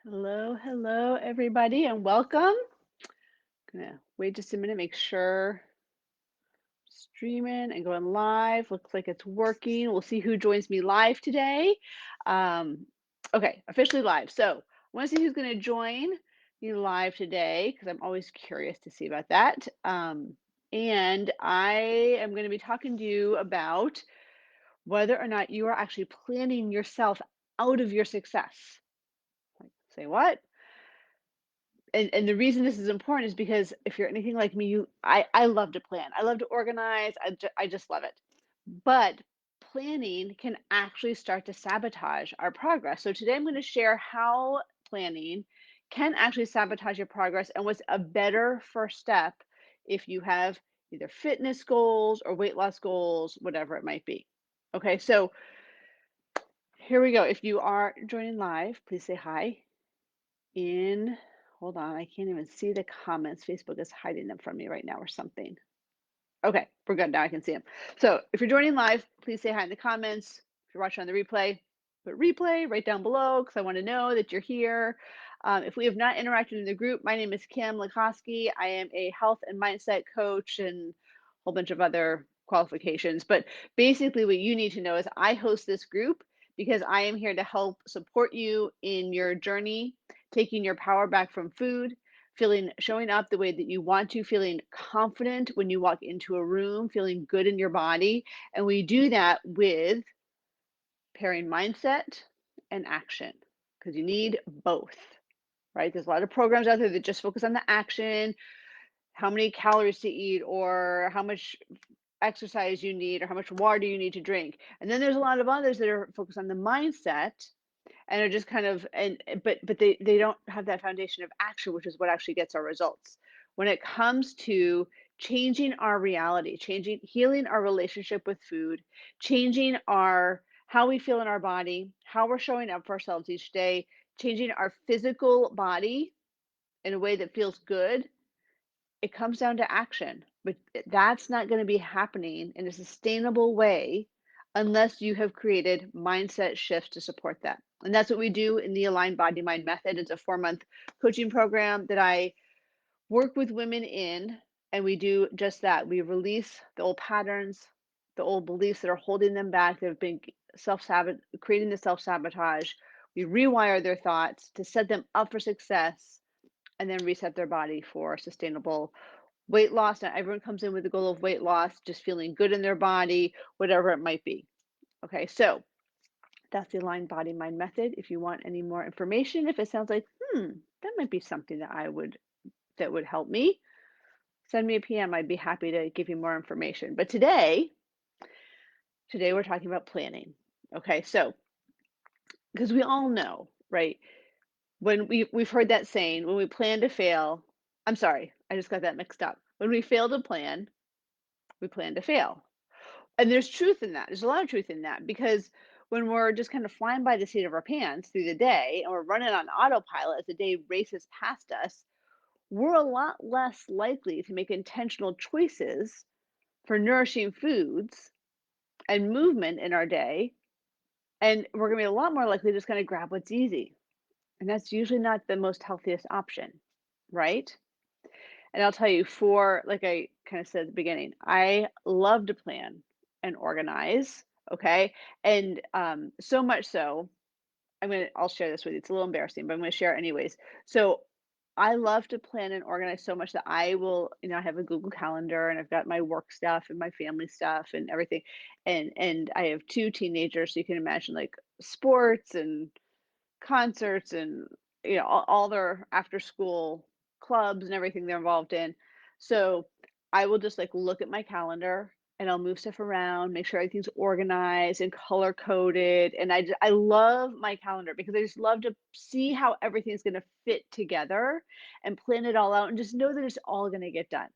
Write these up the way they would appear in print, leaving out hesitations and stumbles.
Hello, hello, everybody, and welcome. Gonna wait just a minute, make sure streaming and going live. Looks like it's working. We'll see who joins me live today. Um, okay, officially live. So I want to see who's going to join me live today because I'm always curious to see about that. And I am going to be talking to you about whether or not you are actually planning yourself out of your success. Like, say what? And the reason this is important is because if you're anything like me, I love to plan. I love to organize. I just love it. But planning can actually start to sabotage our progress. So today I'm going to share how planning can actually sabotage your progress and what's a better first step if you have either fitness goals or weight loss goals, whatever it might be. Okay, so here we go. If you are joining live, please say hi in, hold on, I can't even see the comments. Facebook is hiding them from me right now or something. Okay, we're good. Now I can see them. So if you're joining live, please say hi in the comments. If you're watching on the replay, put replay right down below because I want to know that you're here. If we have not interacted in the group, my name is Kim Lakoski. I am a health and mindset coach and a whole bunch of other qualifications. But basically, what you need to know is I host this group because I am here to help support you in your journey, taking your power back from food, feeling showing up the way that you want to, feeling confident when you walk into a room, feeling good in your body. And we do that with pairing mindset and action because you need both, right? There's a lot of programs out there that just focus on the action, how many calories to eat or how much exercise you need or how much water you need to drink. And then there's a lot of others that are focused on the mindset and are just kind of but they don't have that foundation of action, which is what actually gets our results when it comes to changing our reality, changing, healing our relationship with food, changing our how we feel in our body, how we're showing up for ourselves each day, changing our physical body in a way that feels good. It comes down to action, but that's not going to be happening in a sustainable way unless you have created mindset shifts to support that. And that's what we do in the Aligned Body Mind Method. It's a 4-month coaching program that I work with women in, and we do just that. We release the old patterns, the old beliefs that are holding them back, that have been creating the self sabotage. We rewire their thoughts to set them up for success and then reset their body for sustainable weight loss. Not everyone comes in with the goal of weight loss, just feeling good in their body, whatever it might be. Okay, so that's the Aligned Body Mind Method. If you want any more information, if it sounds like, that might be something that would help me, send me a PM. I'd be happy to give you more information. But today we're talking about planning. Okay, so because we all know, right? When we've heard that saying, when we plan to fail, I'm sorry, I just got that mixed up. When we fail to plan, we plan to fail. And there's truth in that. There's a lot of truth in that because when we're just kind of flying by the seat of our pants through the day and we're running on autopilot as the day races past us, we're a lot less likely to make intentional choices for nourishing foods and movement in our day. And we're going to be a lot more likely to just kind of grab what's easy. And that's usually not the most healthiest option, right? And I'll tell you, for like I kind of said at the beginning, I love to plan and organize. Okay. And so much so, I'll share this with you. It's a little embarrassing, but I'm going to share it anyways. So I love to plan and organize so much that I will, I have a Google Calendar and I've got my work stuff and my family stuff and everything. And I have two teenagers, so you can imagine like sports and concerts and all their after school clubs and everything they're involved in. So I will just like look at my calendar and I'll move stuff around, make sure everything's organized and color coded. And I love my calendar because I just love to see how everything's going to fit together and plan it all out and just know that it's all going to get done.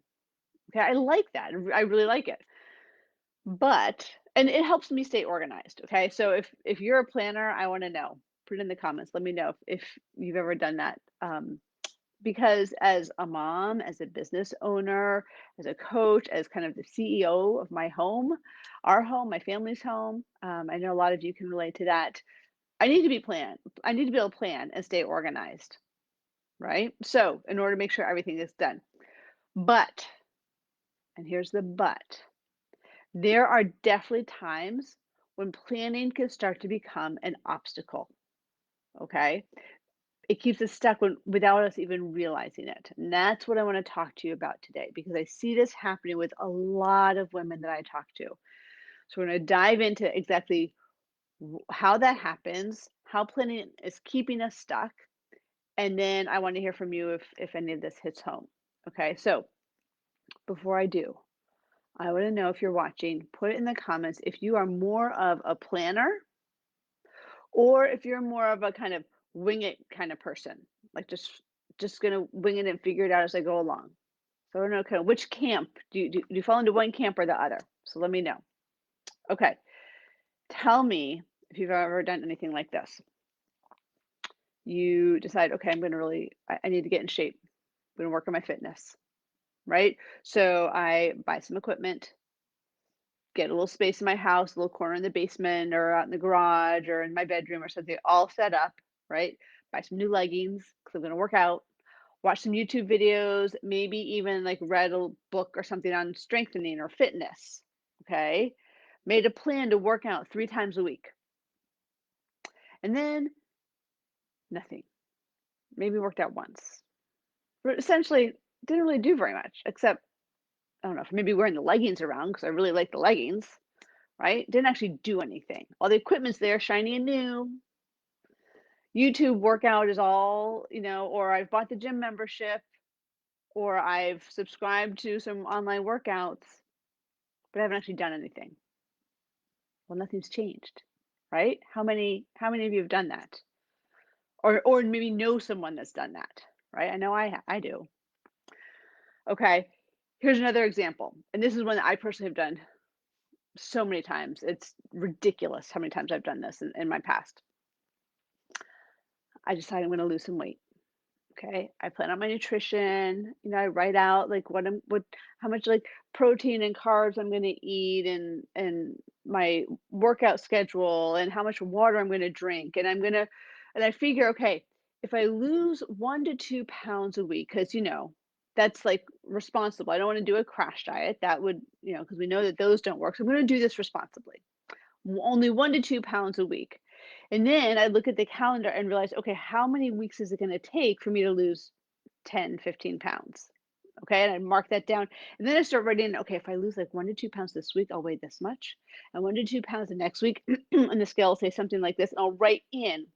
Okay, I like that. I really like it. But and it helps me stay organized, okay? So if you're a planner, I wanna know. Put it in the comments. Let me know if you've ever done that. Because as a mom, as a business owner, as a coach, as kind of the CEO of my home, our home, my family's home, I know a lot of you can relate to that. I need to be planned. I need to be able to plan and stay organized, right? So, in order to make sure everything is done. But, and here's the but, there are definitely times when planning can start to become an obstacle, okay? It keeps us stuck without us even realizing it. And that's what I want to talk to you about today because I see this happening with a lot of women that I talk to. So we're going to dive into exactly how that happens, how planning is keeping us stuck, and then I want to hear from you if any of this hits home. Okay? So, before I do, I want to know if you're watching, put it in the comments if you are more of a planner or if you're more of a kind of wing it kind of person. Like just going to wing it and figure it out as I go along. So I don't know kind of which camp do you fall into one camp or the other? So let me know. Okay. Tell me if you've ever done anything like this. You decide, okay, I need to get in shape. I'm going to work on my fitness, right? So I buy some equipment, get a little space in my house, a little corner in the basement or out in the garage or in my bedroom or something, all set up, right? Buy some new leggings because I'm going to work out, watch some YouTube videos, maybe even like read a book or something on strengthening or fitness. Okay. Made a plan to work out 3 times a week. And then nothing. Maybe worked out once. But essentially didn't really do very much except I don't know, maybe wearing the leggings around because I really like the leggings, right? Didn't actually do anything. All the equipment's there, shiny and new. YouTube workout is all, or I've bought the gym membership or I've subscribed to some online workouts, but I haven't actually done anything. Well, nothing's changed, right? How many of you have done that? Or maybe know someone that's done that, right? I know I do. Okay. Here's another example. And this is one that I personally have done so many times. It's ridiculous how many times I've done this in my past. I decided I'm going to lose some weight. Okay. I plan on my nutrition. I write out like how much like protein and carbs I'm going to eat and my workout schedule and how much water I'm going to drink. And I figure, okay, if I lose 1 to 2 pounds a week, because, that's like responsible. I don't want to do a crash diet. That would, because we know that those don't work. So I'm going to do this responsibly. Only 1 to 2 pounds a week. And then I look at the calendar and realize, okay, how many weeks is it going to take for me to lose 10, 15 pounds? Okay. And I mark that down. And then I start writing, okay, if I lose like 1 to 2 pounds this week, I'll weigh this much. And 1 to 2 pounds the next week. And the scale will say something like this. And I'll write in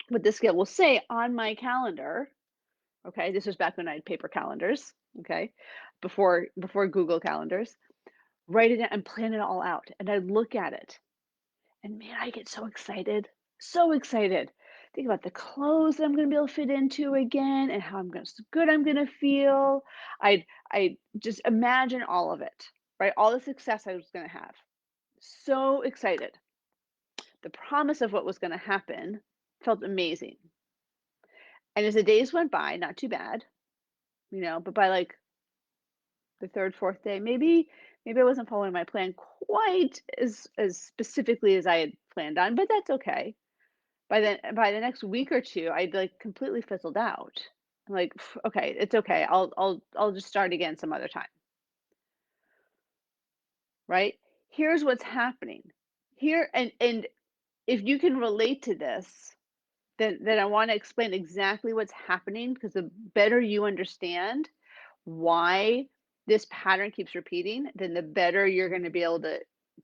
what the scale will say on my calendar. Okay. This was back when I had paper calendars. Okay. Before Google calendars. Write it down and plan it all out. And I look at it. And man, I get so excited. So excited. Think about the clothes that I'm gonna be able to fit into again and how good I'm gonna feel. I just imagine all of it, right? All the success I was gonna have. So excited. The promise of what was gonna happen felt amazing. And as the days went by, not too bad, but by like the third, fourth day, maybe I wasn't following my plan quite as specifically as I had planned on, but that's okay. By the next week or 2, I'd, like, completely fizzled out. I'm like, Okay, it's okay. I'll just start again some other time." Right? Here's what's happening. Here and if you can relate to this, then I wanna explain exactly what's happening because the better you understand why this pattern keeps repeating, then the better you're gonna be able to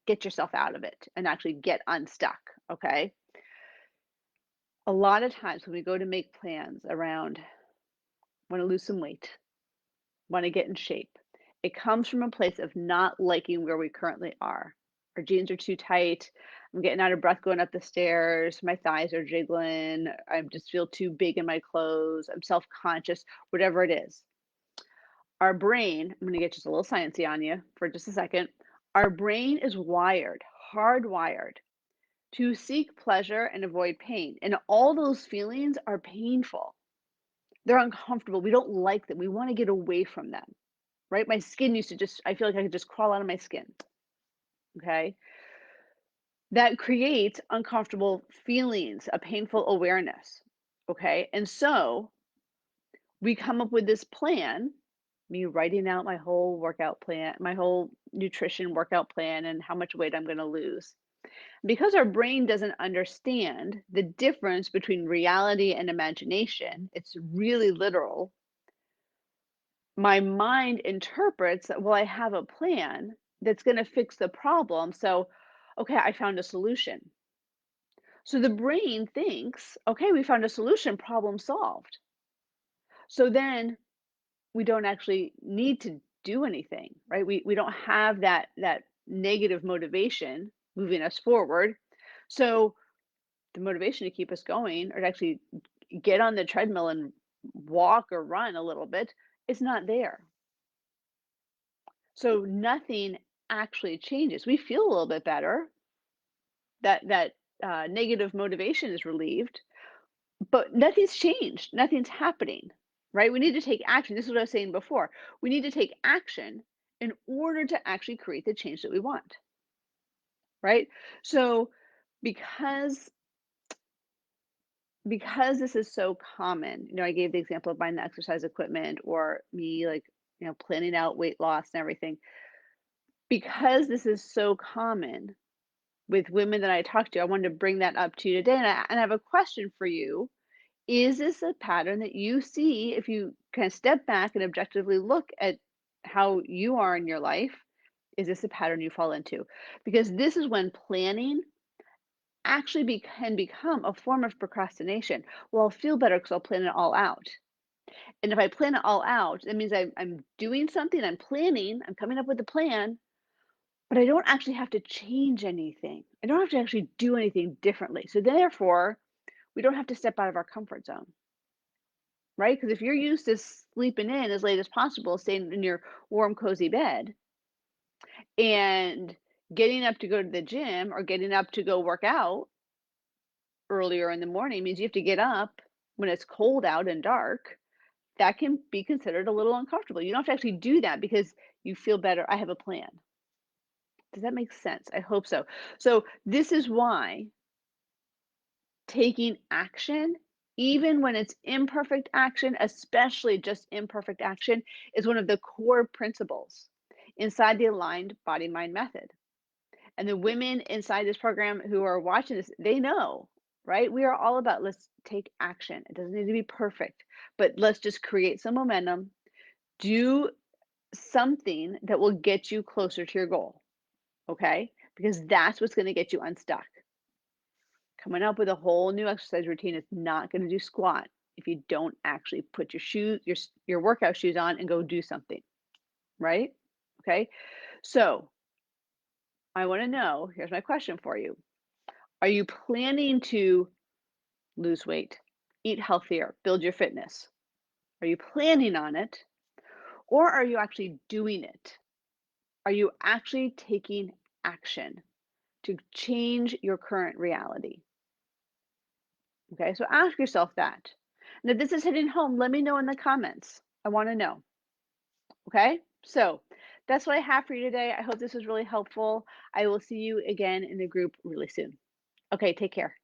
get yourself out of it and actually get unstuck, okay? A lot of times when we go to make plans around wanna lose some weight, wanna get in shape. It comes from a place of not liking where we currently are. Our jeans are too tight. I'm getting out of breath going up the stairs. My thighs are jiggling. I just feel too big in my clothes. I'm self-conscious, whatever it is. Our brain, I'm gonna get just a little sciencey on you for just a second. Our brain is hardwired to seek pleasure and avoid pain. And all those feelings are painful. They're uncomfortable. We don't like them. We want to get away from them, right? My skin used to I feel like I could just crawl out of my skin. Okay. that creates uncomfortable feelings, a painful awareness. Okay. And so we come up with this plan, me writing out my whole workout plan, my whole nutrition workout plan, and how much weight I'm going to lose. Because our brain doesn't understand the difference between reality and imagination, it's really literal. My mind interprets that, well, I have a plan that's going to fix the problem. So, okay, I found a solution. So the brain thinks, okay, we found a solution, problem solved. So then we don't actually need to do anything, right? We don't have that negative motivation moving us forward. So the motivation to keep us going or to actually get on the treadmill and walk or run a little bit is not there. So nothing actually changes. We feel a little bit better. That negative motivation is relieved, but nothing's changed. Nothing's happening, right? We need to take action. This is what I was saying before. We need to take action in order to actually create the change that we want, right? So because because this is so common, I gave the example of buying the exercise equipment or me like, planning out weight loss and everything. Because this is so common with women that I talk to, I wanted to bring that up to you today. And I have a question for you. Is this a pattern that you see if you kind of step back and objectively look at how you are in your life? Is this a pattern you fall into? Because this is when planning actually can become a form of procrastination. Well, I'll feel better because I'll plan it all out. And if I plan it all out, that means I'm doing something, I'm planning, I'm coming up with a plan, but I don't actually have to change anything. I don't have to actually do anything differently. So therefore, we don't have to step out of our comfort zone, right? Because if you're used to sleeping in as late as possible, staying in your warm, cozy bed, and getting up to go to the gym or getting up to go work out earlier in the morning means you have to get up when it's cold out and dark. That can be considered a little uncomfortable. You don't have to actually do that because you feel better. I have a plan. Does that make sense? I hope so. So, this is why taking action, even when it's imperfect action, especially just imperfect action, is one of the core principles inside the aligned body mind method. And the women inside this program who are watching this, they know, right? We are all about let's take action. It doesn't need to be perfect, but let's just create some momentum, do something that will get you closer to your goal, okay? Because that's what's going to get you unstuck. Coming up with a whole new exercise routine is not going to do squat if you don't actually put your shoes, your workout shoes on and go do something, right? Okay? So, I want to know, here's my question for you. Are you planning to lose weight, eat healthier, build your fitness? Are you planning on it or are you actually doing it? Are you actually taking action to change your current reality? Okay, so ask yourself that. And if this is hitting home, let me know in the comments. I want to know. Okay, so that's what I have for you today. I hope this was really helpful. I will see you again in the group really soon. Okay, take care.